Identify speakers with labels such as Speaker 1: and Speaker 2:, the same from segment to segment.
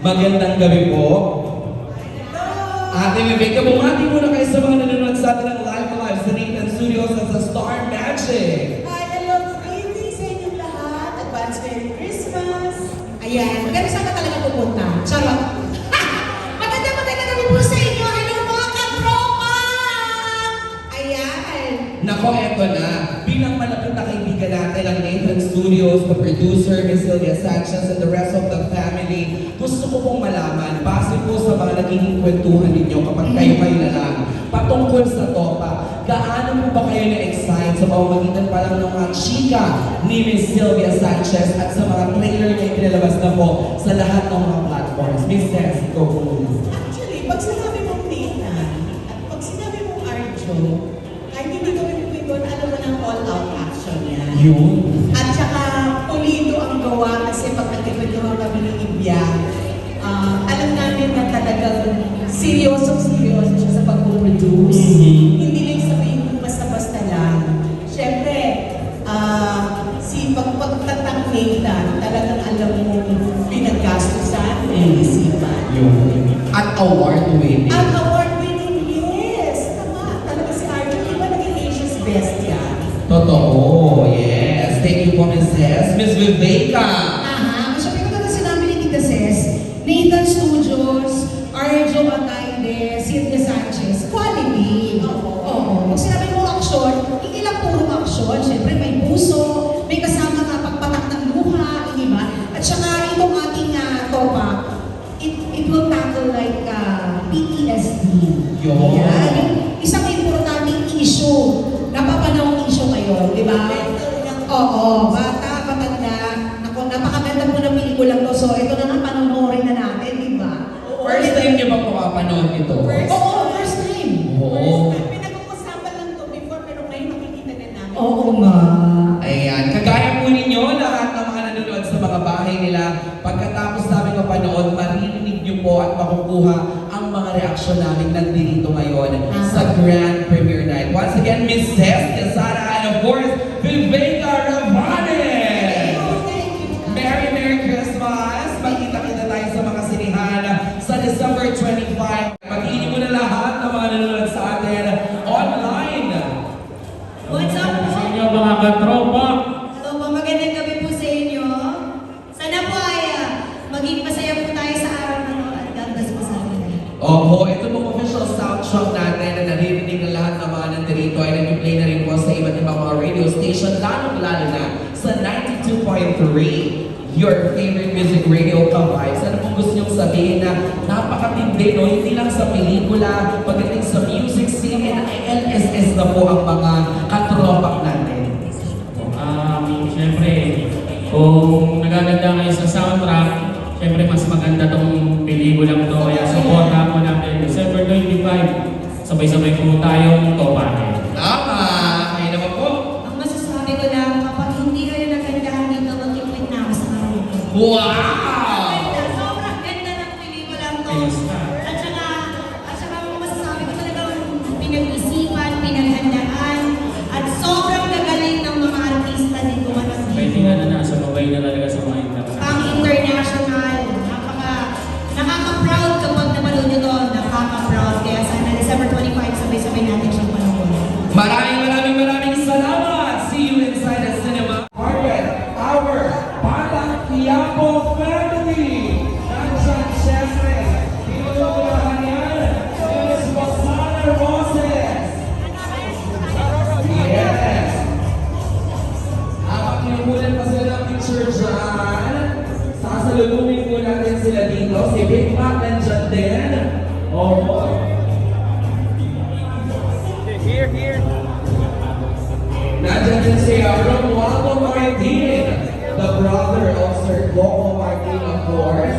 Speaker 1: Magandang gabi po. Ate Rebecca, bumati muna kayo sa mga nanonood sa atin ng live sa Nathan Studios at sa Star Magic.
Speaker 2: Hi, hello, good evening sa inyong lahat. Advance Merry Christmas. Ayan, maganda saan ka talaga pupunta? Charot. Maganda kami po sa inyo. Hello mga katropa! Ayan.
Speaker 1: Nako, eto na. Bilang malapit na kaibigan natin ang Nathan Studios, the producer, Miss Sylvia Sanchez, and the rest of the family, gusto ko pong malaman, base po sa mga nagiging kwentuhan ninyo kapag kayo na lang, patungkol sa Topa, gaano po ba kayo na-excite sa pamamagitan pa lang ng mga chika ni Miss Sylvia Sanchez at sa mga trailer na ipinalabas na po sa lahat ng mga platforms? Miss Tess, go po muna.
Speaker 2: Actually, pag sinabi mong Nathan, at pag sinabi mong Arjo, kahit hindi kami doon, alam mo ng all-out action yan.
Speaker 1: Yun.
Speaker 2: At saka, pulido ang gawa kasi pag nagkikwentuhan kami ni Ibya, alam namin na talagang seryoso siya sa pag-produce. Hindi lang sabihin kung basta-basta lang. Siyempre, si pagtatang Nathan, talagang alam mo pinaggastusan, pinag-isipan.
Speaker 1: Yun. At award-winning.
Speaker 2: At award-winning, yes! Tama, talaga si Arjo, iba naging Asia's best yan.
Speaker 1: Totoo, yes. Thank you po, Miss Tess. Miss Viveka.
Speaker 3: Aha, sabi ko na sinabi ni Tita Ses, Nathan Studios, Arjo Atayde, Sylvia Sanchez, quality. Oo. Pag sinabi mo aksyon, hindi lang puro aksyon. Siyempre may puso, may kasama ka pagpatak ng luha, hindi ba? At saka itong ating Topa, it will tackle like PTSD.
Speaker 1: Yun.
Speaker 3: Yan. Yung isang importanteng issue, napapanahong issue ngayon, di ba? Oo, bata, matanda. Naku, napakaganda po ng pelikula to. So, ito na nga, panonoorin na natin, di ba?
Speaker 1: First time niyo ba makapanood ito?
Speaker 3: Oo, first time.
Speaker 1: Oo.
Speaker 2: Pinag-uusapan lang to before, pero ngayon makikita na namin.
Speaker 3: Oo nga.
Speaker 1: Ayan, kagaya po ninyo, lahat ng mga nanonood sa mga bahay nila, pagkatapos namin mapanood, maririnig niyo po at makukuha ang mga reaksyon namin nandito ngayon sa Grand Premiere Night. Once again, Miss Tess Quesada, and of course, Viveka Ravanes! Merry Christmas! Magkita-kita tayo sa mga sinihan sa December 25. Pag-inig mo na lahat ng mga nanonood sa atin online.
Speaker 3: What's up po?
Speaker 4: Sa inyo mga katropa.
Speaker 3: Hello po, magandang gabi po sa inyo. Sana po ay maging masaya po tayo sa araw na to at God bless po sa atin.
Speaker 1: Opo, ito pong official soundtrack natin na naririnig ng lahat ng mga nandito ay nag-play na rin po sa iba't ibang mga radio station, lalo na sa 92.3, your favorite music radio ka-vibes. Ano pong gusto niyong sabihin na napakatindi, no? Hindi lang sa pelikula, pagdating sa music scene, LSS na po ang mga katropak natin.
Speaker 4: Siyempre, kung nagaganda kayo sa soundtrack, siyempre mas maganda tong pelikulang to. Kaya supporta mo natin. December 25, sabay-sabay po tayong topahin.
Speaker 1: Tama! Kayo naman po.
Speaker 3: Ang masasabi ko lang, kapag hindi kayo nagandahan dito, mag-quit na ako sa araw.
Speaker 1: Wow!
Speaker 3: Sobrang ganda ng pelikulang to.
Speaker 4: Ayos na.
Speaker 3: At saka masasabi ko talagang pinag-isipan, pinaghandaan, at sobrang gagaling ng mga artista dito.
Speaker 4: Pwede nga na nasa mabay na talaga sa mga international.
Speaker 3: Pang international, nakaka-proud kapag napanood nyo to, nakaka-proud. Kaya sana December 25, sabay-sabay natin siyang panoorin.
Speaker 1: Maraming salamat! See you inside the cinema. Margaret, our Batang Quiapo family! Nandiyan, syempre, pinulungan yan, Miss Rosana Roses! Yes! Habang kinukulan pa sila ng picture dyan, sasalubungin po natin sila dito. Si Big Mac nandiyan din. Opo. Nandiyan din si Romualdo Martin, the brother of Sir Coco Martin, of course.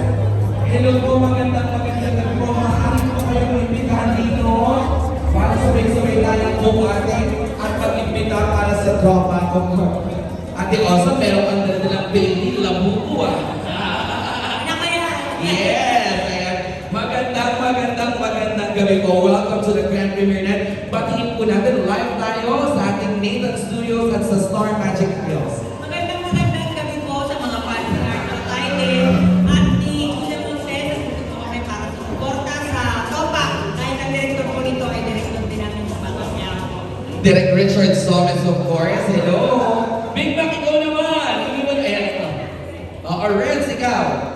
Speaker 1: Hello po, magandang gabi po. Maaari po kayo mag-imbitahan dito para sabay-sabay tayong bumating at mag-imbita para sa tropa ko. Ate Osa, meron kang dalang baby, labuko Yes! Ayan. Magandang gabi po. Welcome to the Grand Premiere Night. Batiin po natin live tayo sa ating Nathan Studios at sa Star Magic Hills.
Speaker 2: Magandang gabi po sa mga fans ng Arjo Atayde at ni Kuya Montes
Speaker 1: Direk Richard Somes, of course. Hello. Big Mac, ikaw naman. Ayan ito. Renz, ikaw.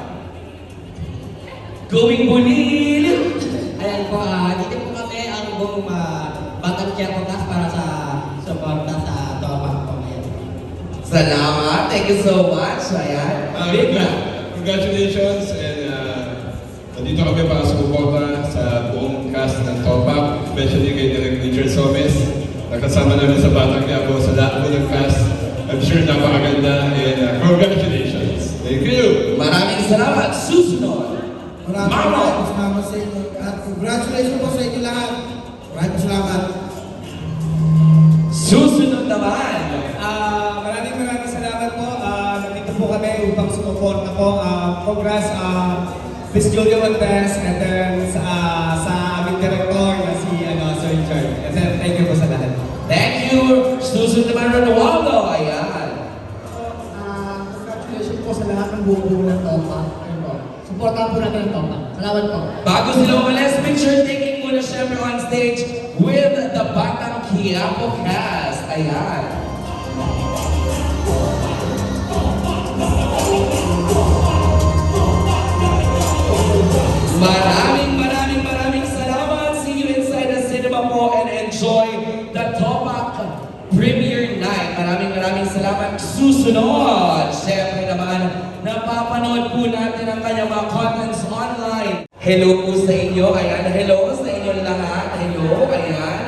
Speaker 1: Going Bulil.
Speaker 5: Ayan po, dito po kami ang buong Batang Quiapo Cast para sa suporta sa Topak po ngayon.
Speaker 1: Salamat. Thank you so much. Ayan. Big Mac.
Speaker 6: Congratulations and nandito kami para sumuporta sa buong cast ng Topak, especially kay Direk Richard Somes. Nakasama namin sa Batang Quiapo sa lahat po ng cast. I'm sure napakaganda and congratulations. Thank you!
Speaker 1: Maraming salamat. Susunod.
Speaker 7: Maraming salamat sa inyo at congratulations po sa inyo lahat. Maraming salamat.
Speaker 1: Susunod naman.
Speaker 8: Maraming salamat po. Nandito po kami upang sumuporta po. Congrats, Miss Julia Montes, and then sa aming director na si Sir Richard. And then thank you po sa lahat.
Speaker 1: Thank you. Susunod naman, Ronaldo. Ayan.
Speaker 5: Congratulations po sa lahat ng buong ng Topak. Ayun po. Supportahan po natin ang Topak. Salamat po.
Speaker 1: Bago sila umalis, picture taking muna syempre on stage with the Batang Quiapo cast. Ayan. Maraming salamat. See you inside the cinema po and enjoy the Topak Premiere Night. Maraming salamat. Susunod, syempre naman, napapanood po natin ang kanyang mga contents online. Hello po sa inyo. Ayan, hello sa inyo lahat. Hello, ayan.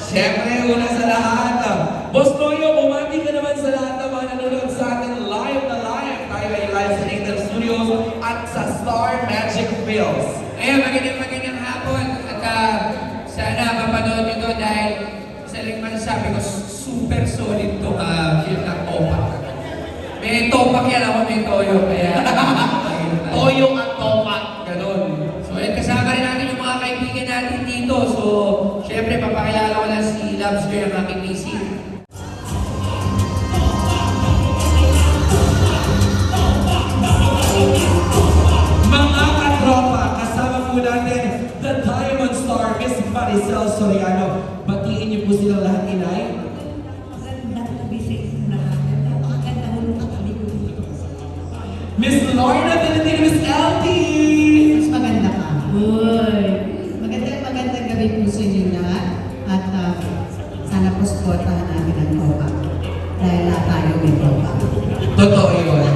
Speaker 1: Syempre, una sa lahat, Boss Toyo, bumati ka naman sa lahat ng mga nanonood sa atin live na live. Tayo ay live sa Nathan Studios at sa Star Magic Films.
Speaker 9: Ayun, magandang hapon at sana mapanood nyo to dahil isa lang masasabi ko, super solid to film ng Topak. May Topak yan ako, may Toyo, kaya
Speaker 1: Toyo at Topak, ganun.
Speaker 9: so ayun, kasama rin natin yung mga kaibigan natin dito. So, syempre, papakilala ko na si Labs ko yung aking PC.
Speaker 1: Mga katropa, kasama po natin the Diamond Star, Miss Maricel Soriano. Batiin niyo po silang lahat, Inay. Miss Lorna Trinidad, Miss LT.
Speaker 3: Mas maganda ka. Uy. Magandang gabi po sa inyo lahat. At sana po supportahan namin ang Topak. Dahil lahat tayo may Topak.
Speaker 1: Totoo yun.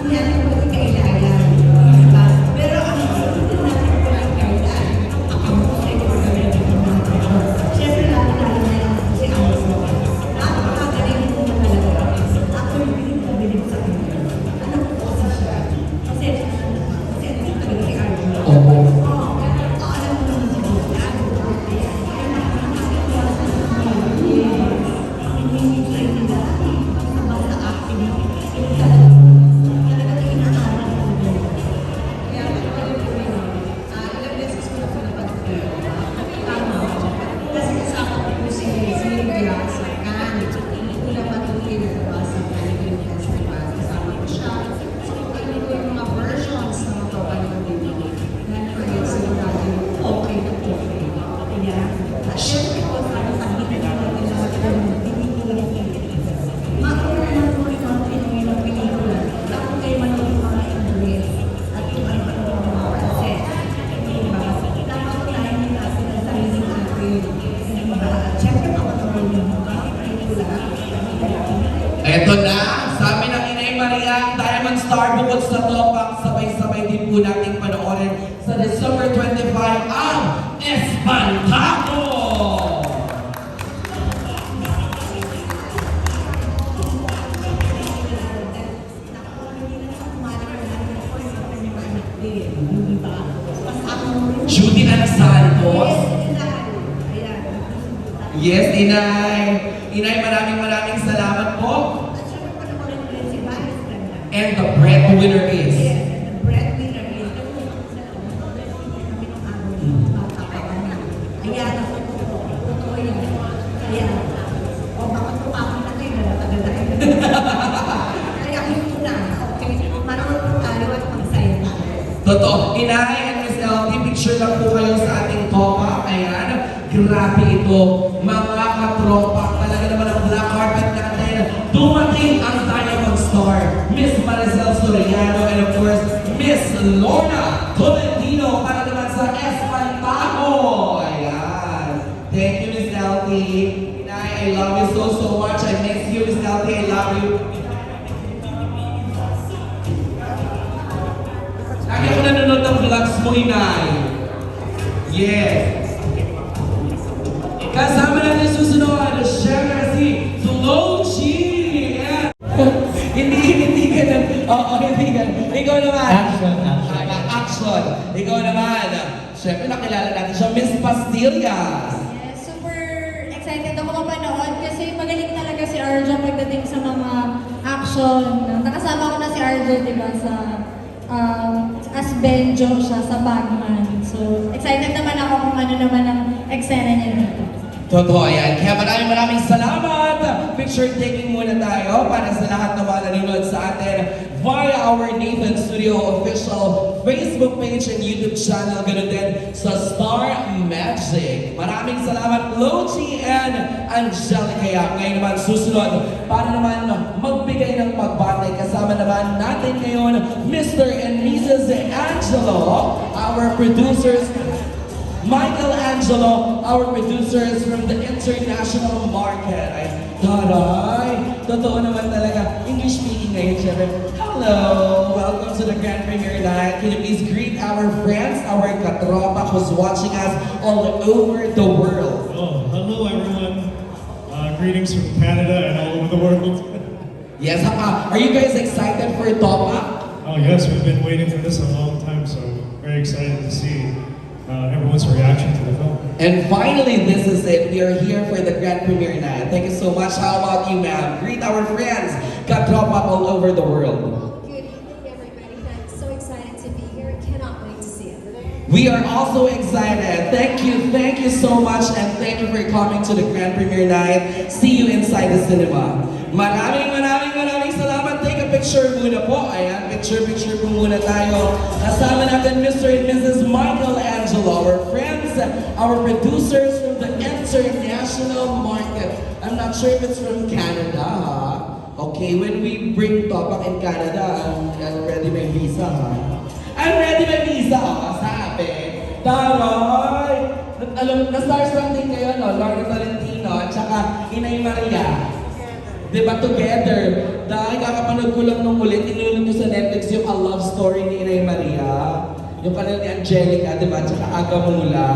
Speaker 3: Hindi natin po ikailangan. Diba? Pero ang hindi natin po ikailangan, ang siyempre lalo-lalo na lang si Amo. Napakagaling po talaga. Ako yung pinagpabilib sa kanya. Ano po kasi siya? Kasi ano yung talaga si Arjo?
Speaker 1: Oo.
Speaker 3: Alam mo naman si Bola. Hindi sila nila. Basta acting. Talagang inaaral ko. Kaya ilang beses ko na po napag-film. Tama. Kasi kasama ko po si Silvia sa Cannes. Hindi ko na patuloy na diba sa Cannes Film Festival. Kasama ko siya. So, ano ko yung mga versions na matokan ng video. Na sigurado yung okay na okay. Kaya, at syempre po, para pagkitin natin lahat ng pelikula ng Pilipinas. Makuha na po rin ang Pinoy ng pelikula. Dapat kayo manood ng mga English at yung ano-ano ng mga concept. Diba? Dapat po tayo natin ang sarili natin. Diba? Siyempre, mapatuloy yung mga pelikula.
Speaker 1: Eto na, sabi ng Inay Maria, Diamond Star bukod sa Topak, sabay-sabay din po nating panoorin sa December 25 ang Espantaco! Judy Ana Santos. Yes, Inay. Inay, maraming salamat po. And the breadwinner is?
Speaker 3: Ayan ako. Totoo yan. Ayan. O baka tumapon na kayo na tagal-tagal. Kaya hindi na. Okay. Manood po tayo at magsaya tayo.
Speaker 1: Totoo. Inay and Miss LT, picture lang po kayo sa ating Topak. Ayan. Grabe ito, mga katropa, talaga naman ang black carpet natin. Dumating ang Diamond Star, Miss Maricel Soriano, and of course, Miss Lorna Tolentino para naman sa Espantajo. Ayan. Thank you, Miss Eltie. Inay, I love you so much. I miss you, Miss Eltie. I love you. Lagi ako nanonood ng vlogs mo, Inay. Yes. Kasama natin susunod, syempre si Flochi. Yeah. hindi ka na, hindi ka. Ikaw naman.
Speaker 5: Action.
Speaker 1: Action. Ikaw naman. Syempre nakilala natin siya, Miss Pastillas.
Speaker 10: Yes, super excited ako mapanood kasi magaling talaga si Arjo pagdating sa mga action. Nakasama ko na si Arjo, di ba, sa as Benjo siya sa Bagman. So, excited naman ako kung ano naman ang eksena niya dito.
Speaker 1: Totoo yan. Kaya maraming salamat. Picture taking muna tayo para sa lahat ng mga nanonood sa atin via our Nathan Studio official Facebook page and YouTube channel. Ganun din sa Star Magic. Maraming salamat, Lochi and Angelica. Ngayon naman susunod para naman magbigay ng pagbati. Kasama naman natin ngayon Mr. and Mrs. Angelo, our producers. Michael Angelo, our producers from the international market. Ay, taray! Totoo naman talaga. English speaking ngayon, syempre. Hello! Welcome to the Grand Premiere Night. Can you please greet our friends, our katropa who's watching us all over the world?
Speaker 11: Oh, hello everyone. Greetings from Canada and all over the world.
Speaker 1: Yes, are you guys excited for Topa?
Speaker 11: Oh yes, we've been waiting for this a long time, so very excited to see everyone's reaction to the film.
Speaker 1: And finally, this is it. We are here for the Grand Premiere Night. Thank you so much. How about you, ma'am? Greet our friends, katropa all over the world.
Speaker 10: Good evening, everybody. I'm so excited to be here. Cannot wait to see it.
Speaker 1: We are also excited. Thank you so much, and thank you for coming to the Grand Premiere Night. See you inside the cinema. Maraming salamat. Take a picture muna po. Ayan, picture po muna tayo. Kasama natin Mr. and Mrs. Michael Angelo, our friends, our producers from the international market. I'm not sure if it's from Canada, ha? Okay, when we bring Topak in Canada, I'm ready my visa, ha? I'm ready my visa, sabi. Taray! Alam, na-starstruck din kayo, no? Lorna Tolentino at saka Inay Maria. Diba, together? Dahil kakapanood ko lang nung ulit, inulog ko sa Netflix yung A Love Story ni Inay Maria. Yung kanila ni Angelica, diba? At saka Aga Mula.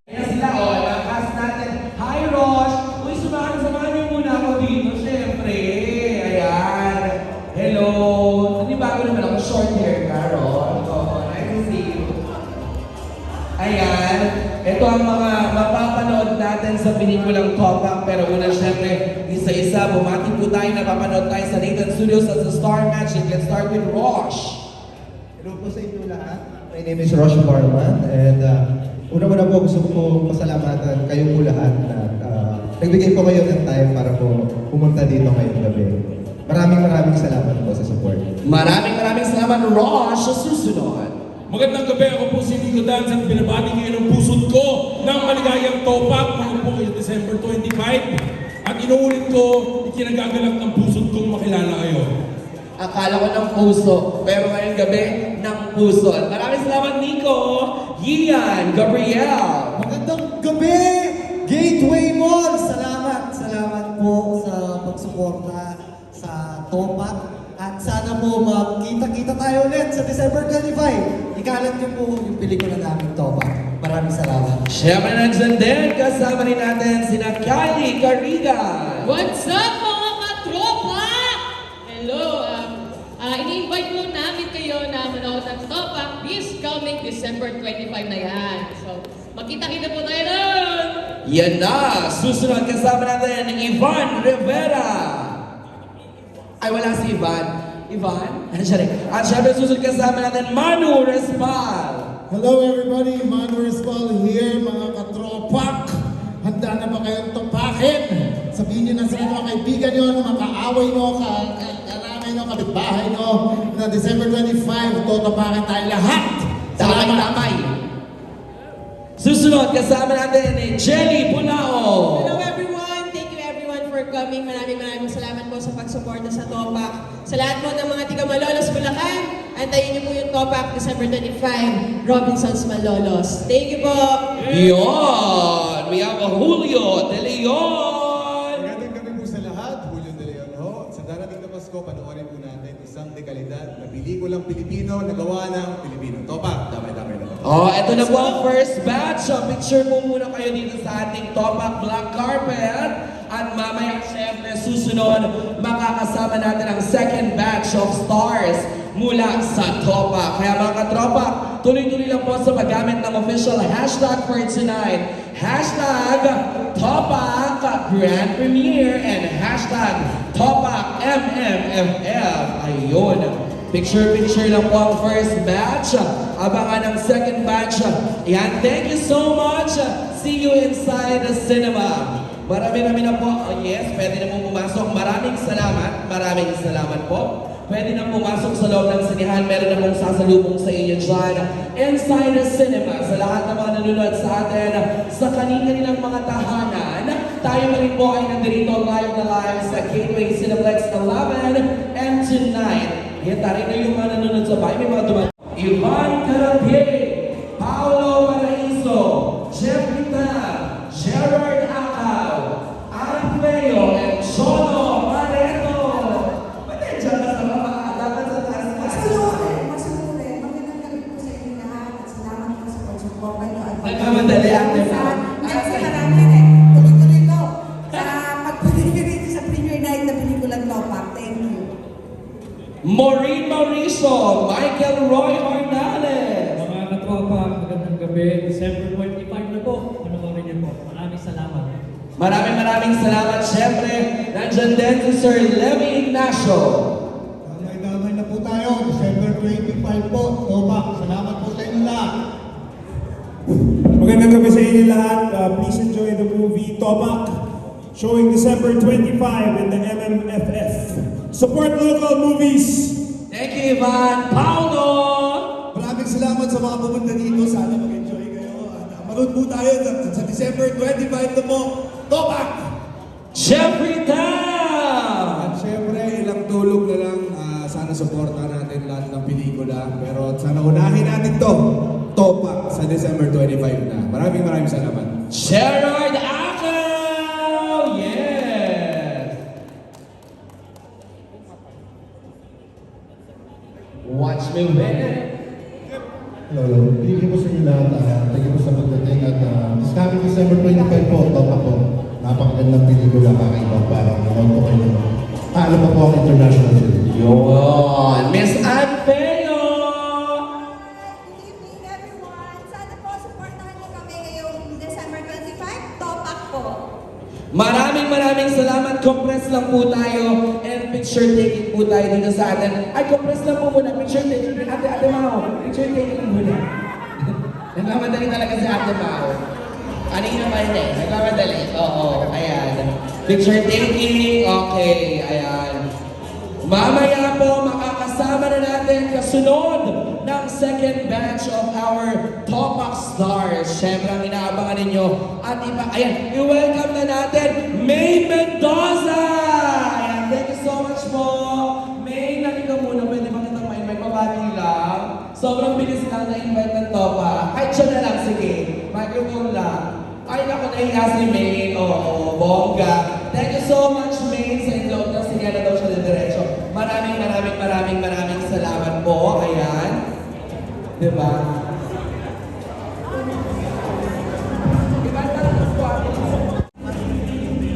Speaker 1: Ayan sila, nakas natin. Hi, Rosh! Uy, samahan niyo muna ako dito, syempre. Ayan. Hello! Hindi bago naman ako, short hair ka, Rosh. Nice to see you. Ayan. Ito ang mga mapapanood natin sa pelikulang Topak. Pero una, syempre, isa-isa, bumati po tayo, napapanood tayo sa Nathan Studios at sa Star Magic. Let's start with Rosh.
Speaker 7: Hello po sa inyo lahat. My name is Rosh Barman and una-una po gusto ko pasalamatan kayo po lahat na nagbigay po kayo ng time para po pumunta dito ngayong gabi. Maraming salamat po sa support.
Speaker 1: Maraming salamat, Rosh. Sa susunod.
Speaker 12: Magandang gabi, ako po si Nico Dance at binabati kayo ng pusod ko ng maligayang Topak ngayon po kayo December 25 at inuulit ko, ikinagagalak ng pusod kong makilala kayo.
Speaker 1: Akala ko ng puso, pero ngayong gabi, ng puso. Maraming salamat, Nico. Ian, Gabriel.
Speaker 7: Magandang gabi! Gateway Mall! Salamat po sa pagsuporta sa Topak. At sana po magkita-kita tayo ulit sa December 25. Ikalat niyo po yung pelikula namin Topak. Maraming salamat.
Speaker 1: Siyempre nandiyan din, kasama rin natin sina Kylie Carrigan.
Speaker 13: What's up mga katropa? Hello, ini-invite po namin kayo na manood ng Topak this coming December 25 na yan. So, magkita-kita po tayo doon!
Speaker 1: Yan na, susunod kasama natin Ivan Rivera. Ay, wala si Ivan. Ivan? At syempre susunod kasama natin Manu Respal.
Speaker 14: Hello everybody, Manu Respal here, mga katropak. Handa na ba kayong topakin? Sabihin niyo na sa mga kaibigan niyo, makaaway mo, karami, nyo, kapitbahay nyo, na December 25, totopakin tayo lahat.
Speaker 1: Tamay-tamay. Susunod, kasama natin ni Jelly Punao.
Speaker 15: Hello everyone! Thank you everyone for coming. Maraming salamat po sa pagsuporta sa Topak. Sa lahat po ng mga tiga Malolos, Bulacan, antayin niyo po yung Topak December 25, Robinsons Malolos. Thank you po!
Speaker 1: Yon! We have a Julio De Leon!
Speaker 16: Magandang gabi po sa lahat. Julio De Leon ho. Sa darating na Pasko, panoorin po natin isang dekalidad na pelikulang Pilipino na gawa ng Pilipino. Topak, damay-damay na po.
Speaker 1: Oh, eto na po ang first batch. Picture po muna kayo dito sa ating Topak Black Carpet. At mamaya, syempre, susunod, makakasama natin ang second batch of stars mula sa Topak. Kaya mga katropa, tuloy-tuloy lang po sa paggamit ng official hashtag for tonight. Hashtag Topak Grand Premiere and hashtag Topak MMFF. Ayun. Picture-picture lang po ang first batch. Abangan ang second batch. Yan, thank you so much. See you inside the cinema. Marami na po. Oh, yes, pwede na po pumasok. Maraming salamat po. Pwede na pumasok sa loob ng sinihan. Meron na pong sasalubong sa inyo dyan. Inside the cinema, sa lahat ng mga nanonood sa atin, sa kanilang mga tahanan, tayo pa rin po ay nandito live na live sa Gateway Cineplex 11. And tonight, tayo na yung mga nanonood sa bahay. May mga dumating. Ivan Carapie, Paolo Paraiso, Jeffrey Tam, Gerard Acau, Alfeo, and Chono Pareto. Ba't yan dyan ka sa mga dapat sa taas ka?
Speaker 3: Magandang gabi po sa inyo lahat at salamat po sa pagsuporta nyo at
Speaker 1: Nagmamadali ang diba?
Speaker 3: Kasi marami rin. Tuloy-tuloy to. Sa pagpapalibig sa premiere night na pelikulang Topak. Thank you.
Speaker 1: Maureen Mauricio, Michael Roy Hernandez.
Speaker 4: Mga katropa, magandang gabi. December 25 na po. Panoorin niyo po. Maraming salamat.
Speaker 1: Maraming salamat. Siyempre, nandyan din si Sir Levy Ignacio.
Speaker 14: Damay-damay na po tayo. December 25 po. Topak, salamat po sa inyo lahat.
Speaker 8: Magandang gabi sa inyo lahat. Please enjoy the movie Topak, showing December 25 in the MMFF. Support local movies!
Speaker 1: Thank you, Ivan. Paulo!
Speaker 16: Maraming salamat sa mga pumunta dito. Sana mag-enjoy kayo. At manood po tayo sa December 25 na po. Topak!
Speaker 1: Jeffrey Tam!
Speaker 16: At syempre, ilang tulog na lang. Sana suporta natin lahat ng pelikula. Pero sana unahin natin to. Topak sa December 25 na. Maraming salamat.
Speaker 1: Gerard Acau! Yes! Watch me win.
Speaker 14: Hello. Thank you po sa inyo lahat. Thank you po sa pagdating at this coming December 25 po, Topak po. Napakagandang pelikula kakaiba para manood po kayo. Alam mo po ang international film.
Speaker 1: Yun! Miss Anfeo!
Speaker 3: Good evening everyone. Sana po supportahan niyo kami ngayong December 25. Topak po.
Speaker 1: Maraming salamat. Compress lang po tayo and picture taking po tayo dito sa atin. Ay, compress lang po muna. Picture taking. Ate Mao, picture taking lang muna. Nagmamadali talaga si Ate Mao. Kanina pa yun eh. Nagmamadali. Oo, ayan. Picture taking. Okay, ayan. Mamaya po, makakasama na natin kasunod ng second batch of our Topak stars. Siyempre, ang inaabangan ninyo. At iba, ayan, i-welcome na natin May Mendoza! Ayan, thank you so much po. May, nalika muna, pwede ba kitang may pabati lang? Sobrang bilis lang na-invite ng Topak. Ay, siya na lang, sige. Microphone lang. Ay, naku, nahiya si May. Oo, bongga. Thank you so much, May. Sa inyo, na sige na daw siya na diretso. Maraming salamat po. Ayan. Diba?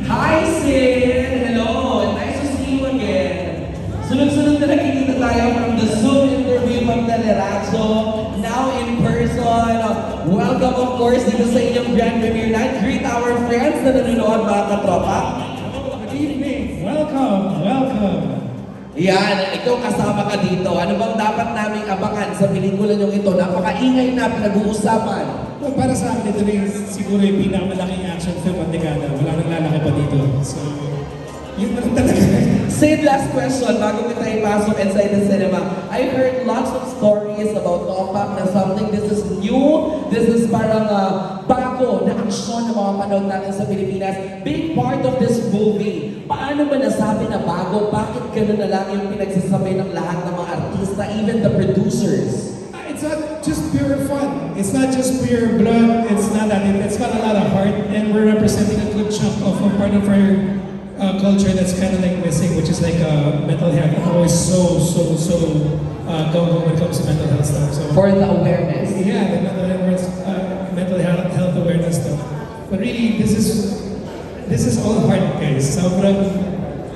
Speaker 1: Hi, Sin! Hello! Nice to see you again. Sunod-sunod na nakikita tayo from the Zoom interview from Teleradyo. Now in person. Welcome, of course, dito sa inyong Grand Premiere Night. Greet our friends na nanonood, mga katropa.
Speaker 11: Good evening. Welcome.
Speaker 1: Yan, ikaw kasama ka dito. Ano bang dapat naming abangan sa pelikula niyong ito? Napakaingay na pinag-uusapan.
Speaker 11: Well, para sa akin, ito rin siguro yung pinakamalaking action film at dekada. Wala nang lalaki pa dito. So, yun na lang talaga.
Speaker 1: Sid, last question, bago kita ipasok inside the cinema. I heard lots of stories about Topak na something, this is new, this is parang bago na aksyon na mga panood natin sa Pilipinas. Being part of this movie, paano ba nasabi na bago? Bakit ganun na lang yung pinagsasabi ng lahat ng mga artista, even the producers?
Speaker 11: It's not just pure fun. It's not just pure blood. It's not that. It's got a lot of heart, and we're representing a good chunk of a part of our culture that's kind of like missing, which is like mental health. I'm always so go when it comes to mental health stuff. So
Speaker 1: For the awareness.
Speaker 11: yeah, the mental health awareness stuff. But really, this is all heart, guys. So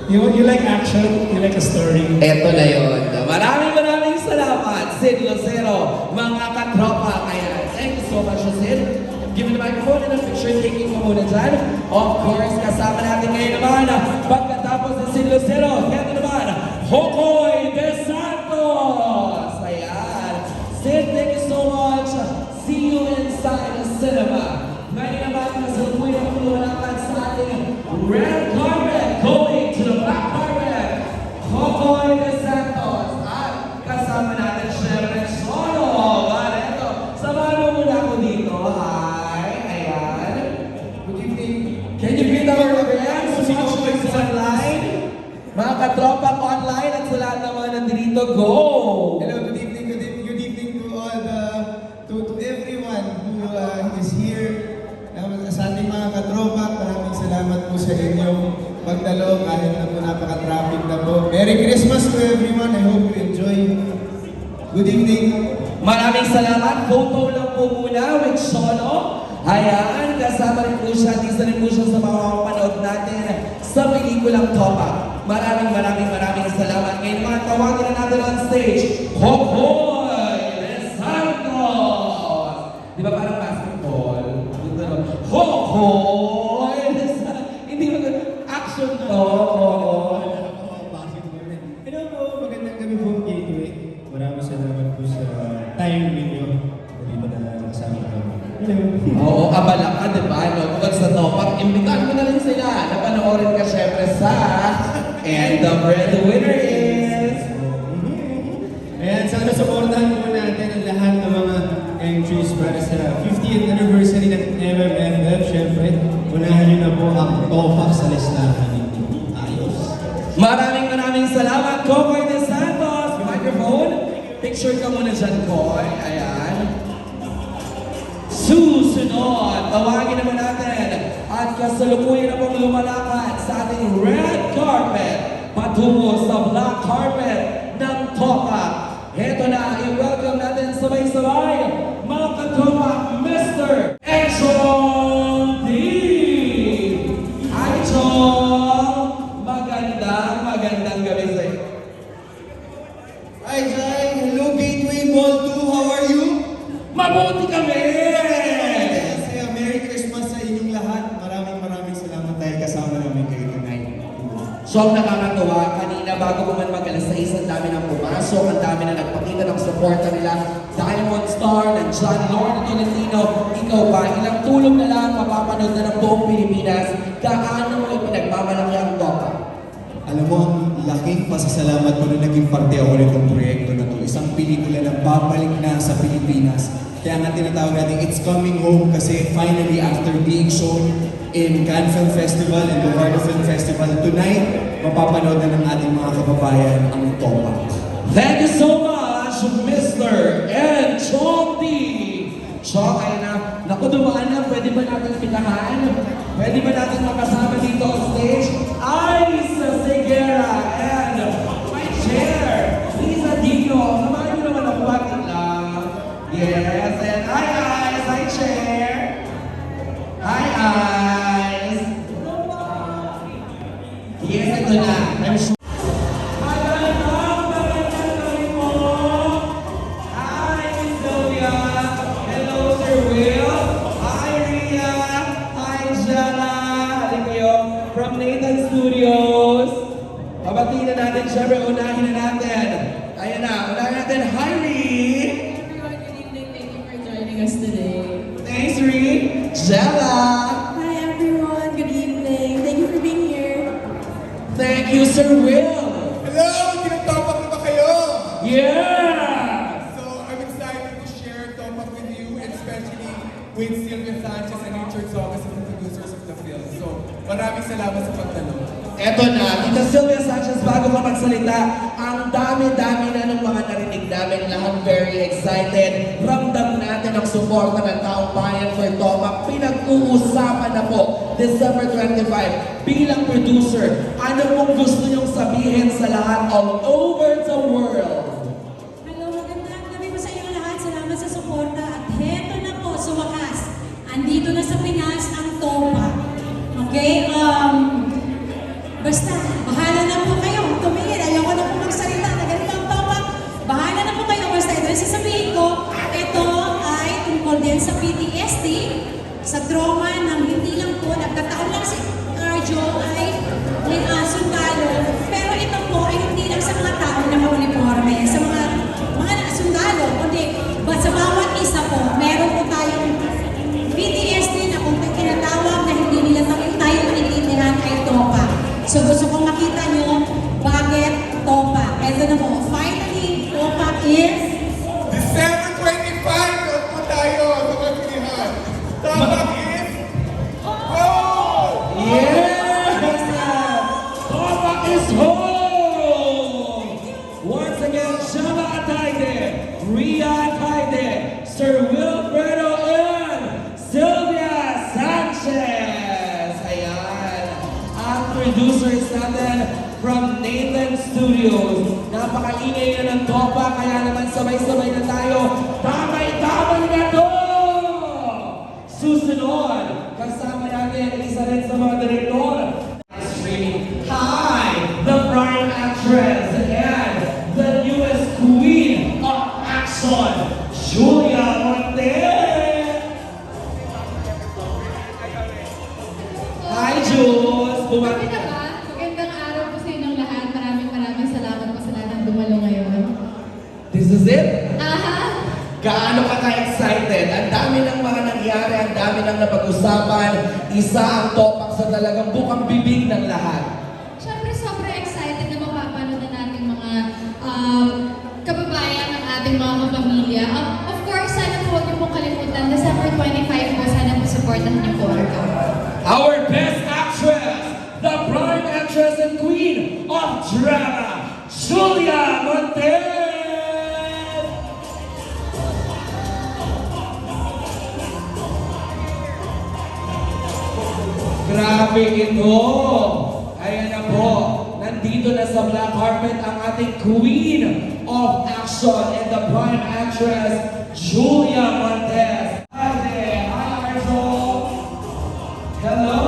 Speaker 11: you like action, you like a story.
Speaker 1: Eto na yun. Maraming salamat, Sid Lucero, mga katropa. Kaya, thank you so much, Sid. Give me the microphone and a picture taking mo muna dyan. Of course, kasama natin ngayon naman, pagkatapos ni Sid Lucero, eto naman, Jokoy De Santos. Ayan. Sid, thank you so much. See you inside the cinema. Ngayon naman, kasalukuyan ang lumalakad sa ating red carpet, going to the black carpet. Jokoy De Santos. At kasama natin syempre, Solo. Ito, samahan mo muna ako dito. Hi. Ayan. Good evening. Can you greet our friends watching online? Mga katropa online at sa lahat ng mga nandito, go!
Speaker 17: Hello, good evening to all to everyone who is here. Sa ating mga katropa, maraming salamat po sa inyong pagdalo kahit na po napaka-traffic na po. Merry Christmas to everyone. I hope you enjoy. Good evening.
Speaker 1: Maraming salamat. Photo lang po muna with Solo. Ayan, kasama rin po siya. Isa rin po siya sa mga mapanood natin sa pelikulang Topak. Maraming salamat. Ngayon mga tawagin na natin on stage, Jokoy De Santos. Di ba parang basketball? Jokoy De Santos. Hindi ba action to?
Speaker 17: Hello po, magandang gabi po, Gateway. Maraming salamat po sa time ninyo. Dito na kasama kami.
Speaker 1: Oo, abala ka, di ba? No? Tungkol sa Topak, imbitan mo na rin sila. Napanoorin ka syempre sa And the breadwinner is...
Speaker 17: Ayan, sana supportahan po natin ang lahat ng mga entries para sa 50th anniversary ng MMFF. Siyempre, unahan nyo na po ang Topak sa listahan ninyo. Ayos.
Speaker 1: Maraming salamat, Jokoy De Santos. Microphone. Picture ka muna dyan, Koy. Ayan. Susunod, tawagin naman natin at kasalukuyan na pong lumalakad sa ating red carpet patungo sa black carpet ng Topak. Heto na, i-welcome natin sabay-sabay mga katropa, Mr. Enchong D. Hi, Chong! Magandang gabi sa'yo.
Speaker 17: Hi, Jai! Hello, Gateway Mall 2! How are you?
Speaker 1: Mabuti kami!
Speaker 17: Merry Christmas sa inyong lahat. Maraming salamat dahil kasama namin kayo tonight.
Speaker 1: So ang nakakatuwa, kanina bago ko man mag-alas 6, ang dami nang pumasok, ang dami na nagpakita ng suporta nila. Diamond Star, ng John Lord Tolentino, ikaw ba, ilang tulong na lang mapapanood na ng buong Pilipinas, kaano mo ipinagmamalaki ang Topak?
Speaker 16: Alam mo, ang laking pasasalamat ko na naging parte ako nitong proyekto na to. Isang pelikula na babalik na sa Pilipinas. Kaya nga tinatawag natin, it's coming home kasi finally after being shown in Cannes Film Festival and the Vardo Film Festival, tonight, mapapanood na ng ating mga kababayan ang Topak.
Speaker 1: Thank you so much, Mr. Enchong D. Chong, ayun na. Naku, dumaan na. Pwede ba natin pitahan? Pwede ba natin makasama dito on stage? Isa Segura and my chair, Lisa Dino. Samahan mo naman ako, atin lang. Yes, and hi guys, hi chair. Hi eyes. Yes, ito na. I'm sure. From Nathan Studios. Pabatiin na natin, syempre, unahin na natin. Ayan na, unahin natin. Hi, Ree!
Speaker 15: Everyone, good evening. Thank you for joining us today.
Speaker 1: Thanks, Ree! Jella!
Speaker 15: Hi everyone, good evening. Thank you for being here.
Speaker 1: Thank you, Sir Will.
Speaker 8: Hello! Tinatopak na ba kayo?
Speaker 1: Yeah!
Speaker 8: So, I'm excited to share Topak with you, and especially with Sylvia Sanchez and Richard Sogas as the producers of the film. So, maraming salamat sa pagtanong.
Speaker 1: Eto na, Tita Sylvia Sanchez, bago ka magsalita, ang dami-dami na ng mga narinig namin, lahat very excited. Ramdam natin ang suporta ng taong bayan for Topak. Pinag-uusapan na po, December 25. Bilang producer, ano pong gusto niyong sabihin sa lahat all over the world?
Speaker 18: Hello, magandang gabi po sa inyo lahat. Salamat sa suporta. At heto na po, sa wakas. Andito na sa Pinas ang Topak. Okay? Basta, bahala na po kayo. Tumingin, ayoko na po magsalita. Nagalit ang Topak. Bahala na po kayo. Basta ito yung sasabihin ko. Ito ay tungkol din sa PTSD, sa trauma ng hindi lang po, nagkataon lang si Arjo ay may sundalo. Pero ito po ay hindi lang sa mga tao na uniforme, sa mga sundalo, kundi sa bawat isa po, meron po tayong PTSD na kung tinatawag na hindi nila tayo maintindihan ay Topak. So gusto kong makita nyo bakit Topak. Ito na po, finally, Topak is
Speaker 8: December 25, doon po tayo sa pagpilihan. Topak is home!
Speaker 1: Yes! Topak is home! Once again, Shama Ataide, Ria Ataide, Sir Wilfredo and Sylvia Sanchez. Ayan. Ang producers natin from Nathan Studios. Napakaingay na ng Topak, kaya naman sabay-sabay na tayo. Tamay-tamay na to! Susunod, kasama natin isa rin sa mga direktor. Hi, the prime actress and the newest queen of action, Julia Montez. Hi, Jules! Bumati
Speaker 10: Kami na ba? Magandang araw po sa inyong lahat. Maraming salamat po sa lahat ng dumalo ngayon.
Speaker 1: This is it?
Speaker 10: Aha!
Speaker 1: Gaano ka ka-excited? Ang dami ng mga nangyari, ang dami ng napag-usapan. Isa ang Topak sa talagang bukang bibig ng lahat.
Speaker 10: Siyempre, sobrang excited na mapapanood na natin mga kababayan ng ating mga kapamilya. Of course, sana po huwag niyo pong kalimutan. December 25 po, sana po supportan niyo po ako.
Speaker 1: Our best actress, the prime actress and queen of drama, Julia Montez! Grabe ito! Ayan na po, nandito na sa black carpet ang ating queen of action and the prime actress, Julia Montez. Hi there! Hi, Arjo! Hello!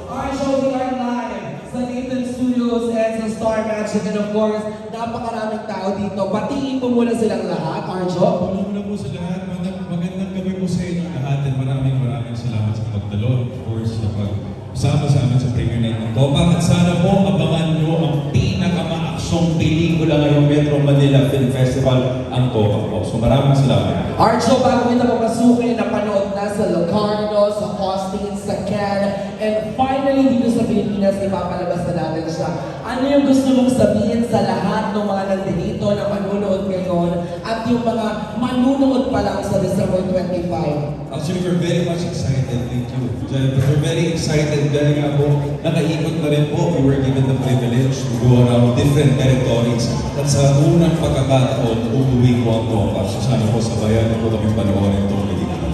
Speaker 1: Arjo, we are live sa Nathan Studios and sa Star Magic, and of course, napakaraming tao dito. Batiin po muna silang lahat, Arjo.
Speaker 19: Muna po sa lahat, magandang gabi po sa inyo lahat, at maraming salamat sa pagdalo, of course, sa pagsama sa amin sa premiere night ng Topak. At sana po abangan nyo ang pinaka-maaksyong pelikula ngayong Metro Manila Film Festival, ang Topak po. So maraming salamat.
Speaker 1: Arjo, bago kita papasukin, napanood na sa Locarno, sa Austin, sa Cannes, and finally dito sa Pilipinas, ipapalabas na natin siya. Ano yung gusto mong sabihin sa lahat ng mga nandito na manunood ngayon at yung mga manunood pa lang sa December 25?
Speaker 19: Actually, we're very much excited. Thank you. We're very excited dahil nga po, nakaikot na rin po. We were given the privilege to go around different territories. At sa unang pagkakataon, uuwi po ang Topak. So sana po sabayan na po kami panoorin itong pelikula.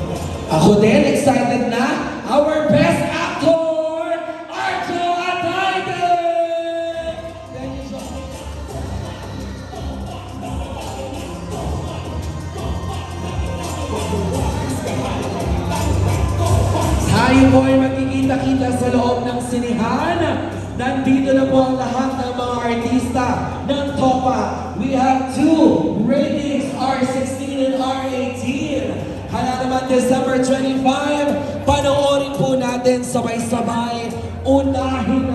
Speaker 1: Ako din, excited na. Our best actor, Arjo Ataide! Thank you so much. Tayo po ay magkikita-kita sa loob ng sinihan. Nandito na po ang lahat ng mga artista ng Topak. We have two ratings, R16 and R18. Hala naman December 25, panoorin po natin sabay-sabay. Unahin